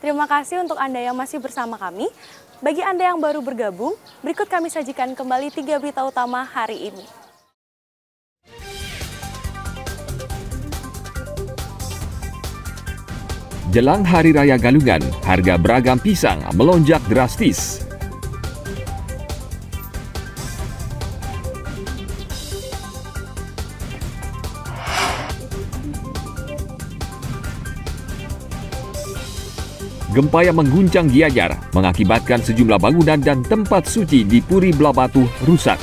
Terima kasih untuk Anda yang masih bersama kami. Bagi Anda yang baru bergabung, berikut kami sajikan kembali 3 berita utama hari ini. Jelang Hari Raya Galungan, harga beragam pisang melonjak drastis. Gempa yang mengguncang Gianyar mengakibatkan sejumlah bangunan dan tempat suci di Puri Blabatu rusak.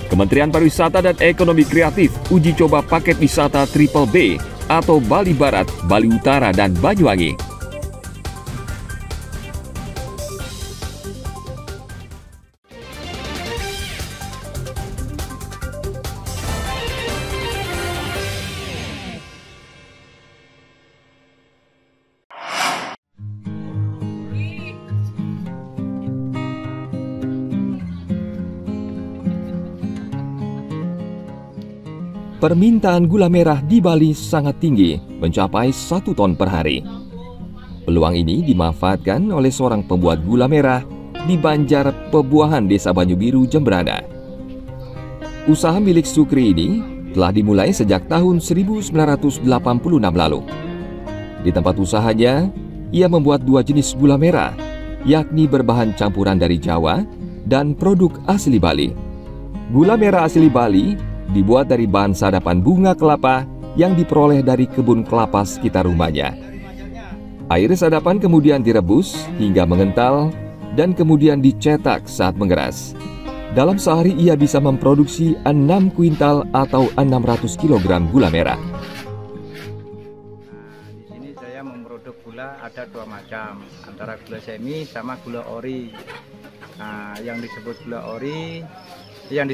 Kementerian Pariwisata dan Ekonomi Kreatif uji coba paket wisata Triple B atau Bali Barat, Bali Utara, dan Banyuwangi. Permintaan gula merah di Bali sangat tinggi, mencapai 1 ton per hari. Peluang ini dimanfaatkan oleh seorang pembuat gula merah di Banjar Pebuahan, Desa Banyubiru, Jemberana. Usaha milik Sukri ini telah dimulai sejak tahun 1986 lalu. Di tempat usahanya, ia membuat 2 jenis gula merah, yakni berbahan campuran dari Jawa dan produk asli Bali. Gula merah asli Bali dibuat dari bahan sadapan bunga kelapa yang diperoleh dari kebun kelapa sekitar rumahnya. Air sadapan kemudian direbus hingga mengental dan kemudian dicetak saat mengeras. Dalam sehari ia bisa memproduksi 6 kuintal atau 600 kg gula merah. Di sini saya memproduksi gula ada 2 macam, antara gula semi sama gula ori. Yang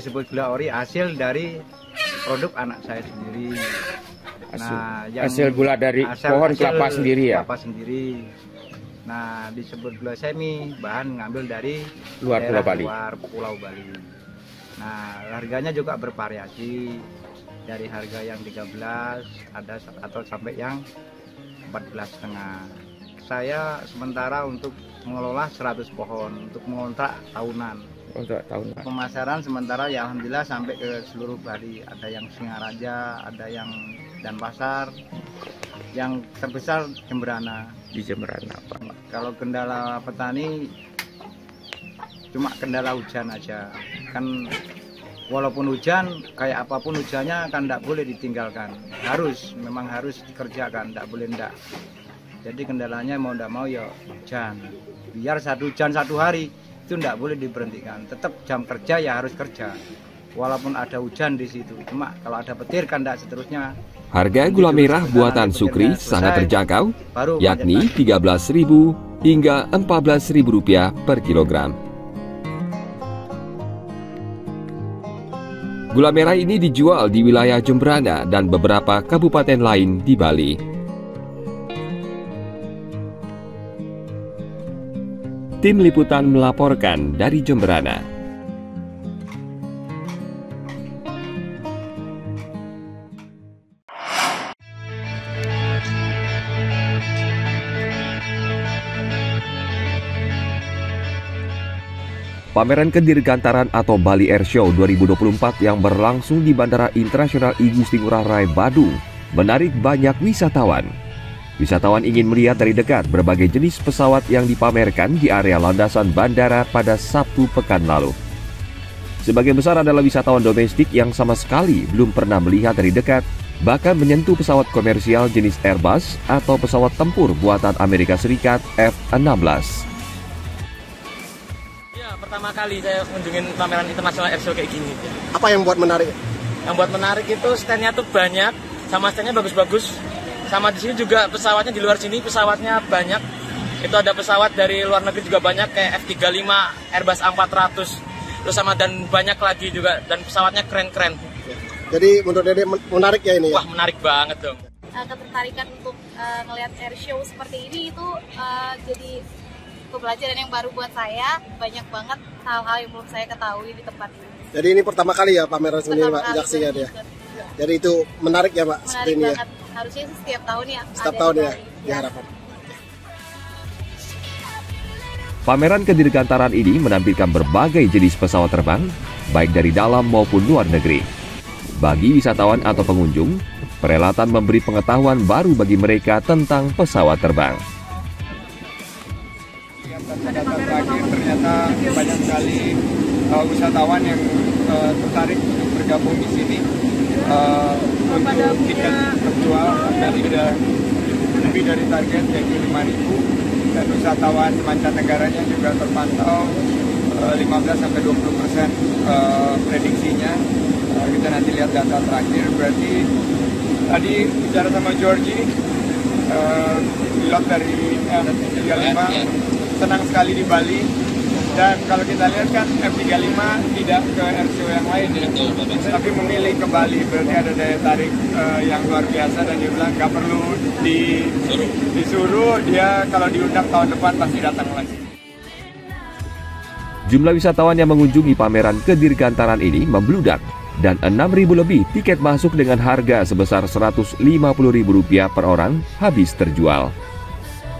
disebut gula ori hasil dari produk anak saya sendiri. Hasil gula dari pohon kelapa sendiri ya? Kelapa sendiri. Nah, disebut gula semi, bahan ngambil dari luar Pulau Bali. Nah, harganya juga bervariasi. Dari harga yang 13 ada atau sampai yang 14,5. Saya sementara untuk mengelola 100 pohon untuk mengontrak tahunan. Pemasaran sementara ya alhamdulillah sampai ke seluruh Bali. Ada yang Singaraja, ada yang Denpasar, yang terbesar Jemberana. Di Jemberana, Pak. Kalau kendala petani cuma kendala hujan aja. Kan walaupun hujan, kayak apapun hujannya kan tidak boleh ditinggalkan. Memang harus dikerjakan, tidak boleh tidak. Jadi kendalanya mau tidak mau ya hujan. Biar hujan 1 hari itu tidak boleh diberhentikan. Tetap jam kerja ya harus kerja. Walaupun ada hujan di situ. Cuma kalau ada petir kan tidak seterusnya. Harga gula merah buatan Sukri sangat terjangkau, yakni Rp13.000 hingga Rp14.000 per kilogram. Gula merah ini dijual di wilayah Jemberana dan beberapa kabupaten lain di Bali. Tim Liputan melaporkan dari Jemberana. Pameran Kedirgantaran atau Bali Air Show 2024 yang berlangsung di Bandara Internasional I Gusti Ngurah Rai Badung menarik banyak wisatawan. Wisatawan ingin melihat dari dekat berbagai jenis pesawat yang dipamerkan di area landasan bandara pada Sabtu pekan lalu. Sebagian besar adalah wisatawan domestik yang sama sekali belum pernah melihat dari dekat, bahkan menyentuh pesawat komersial jenis Airbus atau pesawat tempur buatan Amerika Serikat F-16. Ya, pertama kali saya kunjungin pameran internasional Air Show kayak gini. Apa yang buat menarik? Yang buat menarik itu stand-nya tuh banyak, sama stand-nya bagus-bagus. Sama di sini juga pesawatnya, di luar sini pesawatnya banyak. Itu ada pesawat dari luar negeri juga banyak kayak F-35, Airbus A400. Terus sama dan banyak lagi juga dan pesawatnya keren-keren. Jadi menurut Dede menarik ya ini? Wah, menarik banget dong. Ketertarikan untuk ngelihat air show seperti ini itu jadi pembelajaran yang baru buat saya. Banyak banget hal-hal yang belum saya ketahui di tempat ini. Jadi ini pertama kali ya pameran seni Pak Jaksi ya dia. Jadi itu menarik ya Pak seperti ini ya. Harusnya setiap tahun ya. Setiap tahun ya diharapkan. Pameran kedirgantaran ini menampilkan berbagai jenis pesawat terbang, baik dari dalam maupun luar negeri. Bagi wisatawan atau pengunjung, perhelatan memberi pengetahuan baru bagi mereka tentang pesawat terbang. Terakhir ternyata banyak sekali wisatawan yang tertarik untuk bergabung di sini untuk tiket terjual lebih dari target yaitu 5.000. Dan wisatawan mancanegaranya juga terpantau 15-20% prediksinya. Kita nanti lihat data terakhir. Berarti tadi bicara sama Georgie, pilot dari F-35 senang sekali di Bali. Dan kalau kita lihat kan F-35 tidak ke RCO yang lain, tapi memilih ke Bali. Berarti ada daya tarik yang luar biasa, dan dia bilang nggak perlu disuruh, dia kalau diundang tahun depan pasti datang lagi. Jumlah wisatawan yang mengunjungi pameran kedirgantaran ini membludak, dan 6.000 lebih tiket masuk dengan harga sebesar Rp150.000 per orang habis terjual.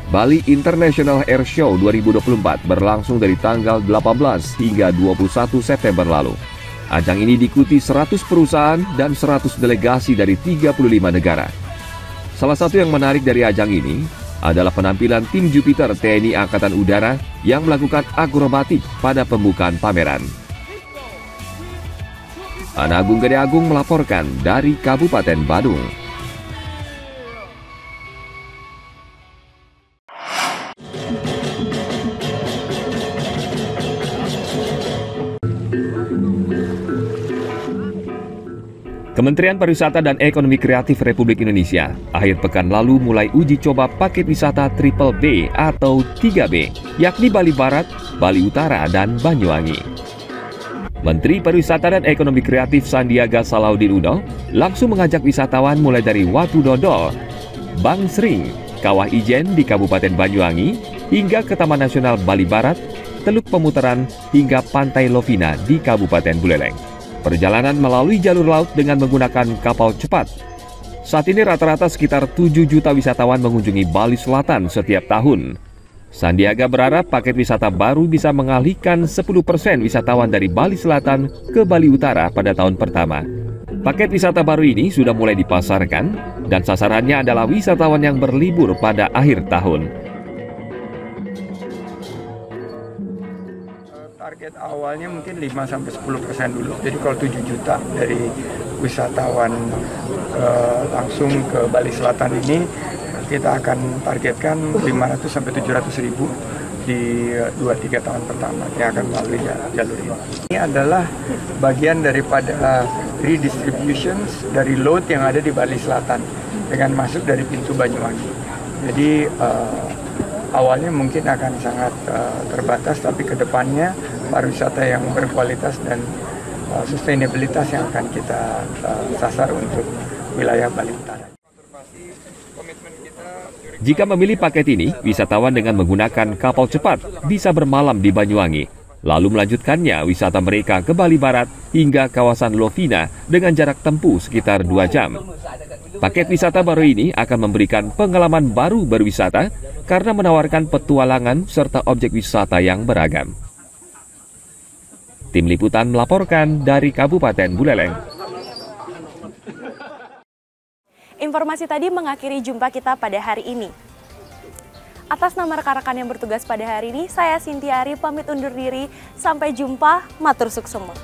Bali International Air Show 2024 berlangsung dari tanggal 18 hingga 21 September lalu. Ajang ini diikuti 100 perusahaan dan 100 delegasi dari 35 negara. Salah satu yang menarik dari ajang ini adalah penampilan tim Jupiter TNI Angkatan Udara yang melakukan akrobatik pada pembukaan pameran. Ana Agung Gede Agung melaporkan dari Kabupaten Badung. Kementerian Pariwisata dan Ekonomi Kreatif Republik Indonesia akhir pekan lalu mulai uji coba paket wisata Triple B atau 3B, yakni Bali Barat, Bali Utara, dan Banyuwangi. Menteri Pariwisata dan Ekonomi Kreatif Sandiaga Salahuddin Uno langsung mengajak wisatawan mulai dari Watu Dodol, Bangsring, Kawah Ijen di Kabupaten Banyuwangi, hingga ke Taman Nasional Bali Barat, Teluk Pemutaran, hingga Pantai Lovina di Kabupaten Buleleng. Perjalanan melalui jalur laut dengan menggunakan kapal cepat. Saat ini rata-rata sekitar 7 juta wisatawan mengunjungi Bali Selatan setiap tahun. Sandiaga berharap paket wisata baru bisa mengalihkan 10% wisatawan dari Bali Selatan ke Bali Utara pada tahun pertama. Paket wisata baru ini sudah mulai dipasarkan dan sasarannya adalah wisatawan yang berlibur pada akhir tahun. Target awalnya mungkin 5-10% dulu. Jadi kalau 7 juta dari wisatawan langsung ke Bali Selatan ini, kita akan targetkan 500-700 ribu di 2-3 tahun pertama yang akan melalui jalur ini. Ini adalah bagian daripada redistributions dari load yang ada di Bali Selatan dengan masuk dari pintu Banyuwangi. Jadi awalnya mungkin akan sangat terbatas, tapi kedepannya pariwisata yang berkualitas dan sustainabilitas yang akan kita sasar untuk wilayah Bali Utara. Jika memilih paket ini, wisatawan dengan menggunakan kapal cepat bisa bermalam di Banyuwangi, lalu melanjutkannya wisata mereka ke Bali Barat hingga kawasan Lovina dengan jarak tempuh sekitar 2 jam. Paket wisata baru ini akan memberikan pengalaman baru berwisata karena menawarkan petualangan serta objek wisata yang beragam. Tim Liputan melaporkan dari Kabupaten Buleleng. Informasi tadi mengakhiri jumpa kita pada hari ini. Atas nama rekan-rekan yang bertugas pada hari ini, saya Sintiari pamit undur diri. Sampai jumpa, matur suksema.